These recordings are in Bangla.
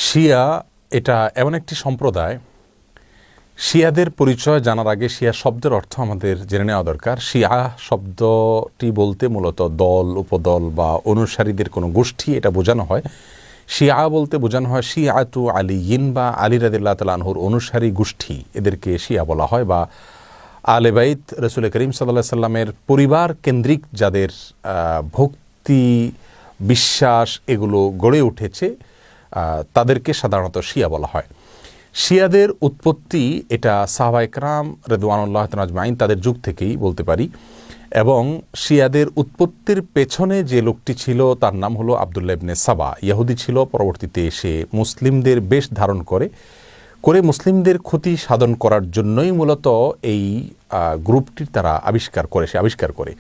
শিয়া এটা এমন একটি সম্প্রদায়, শিয়াদের পরিচয় জানার আগে শিয়া শব্দের অর্থ আমাদের জেনে নেওয়া দরকার। শিয়া শব্দটি বলতে মূলত দল, উপদল বা অনুসারীদের কোনো গোষ্ঠী এটা বোঝানো হয়। শিয়া বলতে বোঝানো হয় শিয়াতু আলিয়িন বা আলী রাদিয়াল্লাহু তাআলা আনহুর অনুসারী গোষ্ঠী, এদেরকে শিয়া বলা হয়। বা আলে বাইত রাসূল করিম সাল্লাল্লাহু আলাইহি সাল্লামের পরিবার কেন্দ্রিক যাদের ভক্তি বিশ্বাস এগুলো গড়ে উঠেছে তাদেরকে সাধারণত শিয়া বলা হয়। শিয়াদের উৎপত্তি এটা সাহাবায়ে কেরাম রিদওয়ানুল্লাহ আজমাইন তাদের যুগ থেকেই বলতে পারি, এবং শিয়াদের উৎপত্তির পেছনে যে লোকটি ছিল তার নাম হলো আবদুল্লাহ ইবনে সাবা। ইহুদি ছিল, পরবর্তীতে এসে মুসলিমদের বেশ ধারণ করে মুসলিমদের ক্ষতি সাধন করার জন্যই মূলত এই গ্রুপটির তারা আবিষ্কার করে।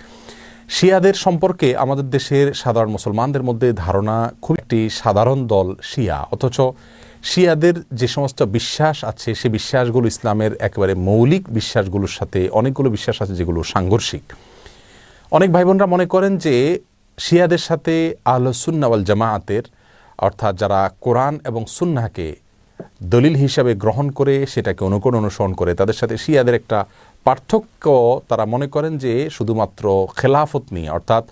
শিয়াদের সম্পর্কে আমাদের দেশের সাধারণ মুসলমানদের মধ্যে ধারণা খুব একটি সাধারণ দল শিয়া, অথচ শিয়াদের যে সমস্ত বিশ্বাস আছে সে বিশ্বাসগুলো ইসলামের একেবারে মৌলিক বিশ্বাসগুলোর সাথে অনেকগুলো বিশ্বাস আছে যেগুলো সাংঘর্ষিক। অনেক ভাই বোনরা মনে করেন যে শিয়াদের সাথে আহলে সুন্নাহ ওয়াল জামাআতের, অর্থাৎ যারা কোরআন এবং সুন্নাহকে দলিল হিসাবে গ্রহণ করে সেটাকে অনুসরণ করে, তাদের সাথে শিয়াদের একটা পার্থক্য তারা মনে করেন যে শুধুমাত্র খেলাফত নিয়ে, অর্থাৎ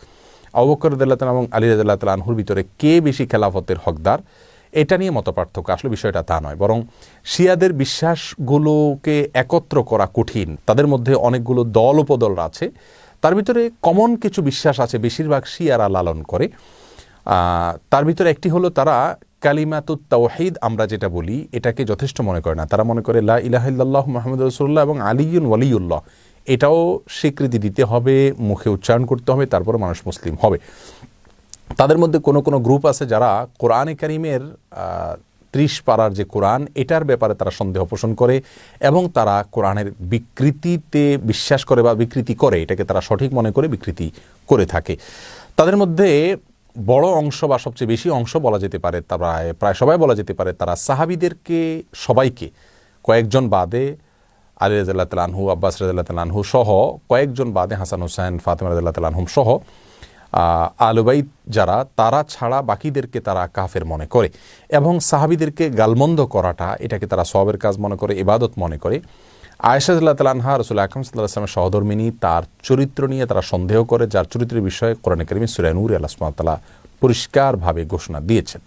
আবু বকর রাদিয়াল্লাহু তাআলা এবং আলী রাদিয়াল্লাহু তাআলা আনহুর ভিতরে কে বেশি খেলাফতের হকদার এটা নিয়ে মত পার্থক্য। আসলে বিষয়টা তা নয়, বরং শিয়াদের বিশ্বাসগুলোকে একত্র করা কঠিন। তাদের মধ্যে অনেকগুলো দল উপদল আছে, তার ভিতরে কমন কিছু বিশ্বাস আছে বেশিরভাগ শিয়ারা লালন করে। তার ভিতরে একটি হলো তারা কালিমাতুত তাওহীদ আমরা যেটা বলি এটাকে যথেষ্ট মনে করে না। তারা মনে করে লা ইলাহা ইল্লাল্লাহ মুহাম্মাদুর রাসূলুল্লাহ এবং আলিয়ুন ওয়ালিউল্লাহ এটাও স্বীকৃতি দিতে হবে, মুখে উচ্চারণ করতে হবে, তারপর মানুষ মুসলিম হবে। তাদের মধ্যে কোনো গ্রুপ আছে যারা কোরআনে কারিমের 30 পারার যে কোরআন এটার ব্যাপারে তারা সন্দেহ পোষণ করে এবং তারা কোরআনের বিকৃতিতে বিশ্বাস করে বা বিকৃতি করে, এটাকে তারা সঠিক মনে করে বিকৃতি করে থাকে। তাদের মধ্যে বড় অংশ বা সবচেয়ে বেশি অংশ বলা যেতে পারে, তারা প্রায় সবাই বলা যেতে পারে তারা সাহাবীদেরকে সবাইকে, কয়েকজন বাদে আলী রাদিয়াল্লাহু তাআলা আনহু, আব্বাস রাদিয়াল্লাহু তাআলা আনহু সহ কয়েকজন বাদে হাসান হোসেন, ফাতেমা রাদিয়াল্লাহু তাআলা আনহুম সহ আহলে বাইত যারা, তারা ছাড়া বাকিদেরকে তারা কাফের মনে করে এবং সাহাবীদেরকে গালমন্দ করাটা এটাকে তারা সওয়াবের কাজ মনে করে, ইবাদত মনে করে। আয়েশা রাদিয়াল্লাহু তাআলা আনহা রাসূল আকরাম সাল্লাল্লাহু আলাইহি ওয়াসাল্লামের সহধর্মিণী, তার চরিত্র নিয়ে তারা সন্দেহ করে, যার চরিত্রের বিষয়ে কোরআনে কারিমে সূরা নূরে আল্লাহ সুবহানাহু ওয়া তাআলা পরিষ্কারভাবে ঘোষণা দিয়েছেন।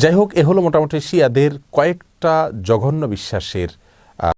যাই হোক, এ হলো মোটামুটি শিয়াদের কয়েকটা জঘন্য বিশ্বাসের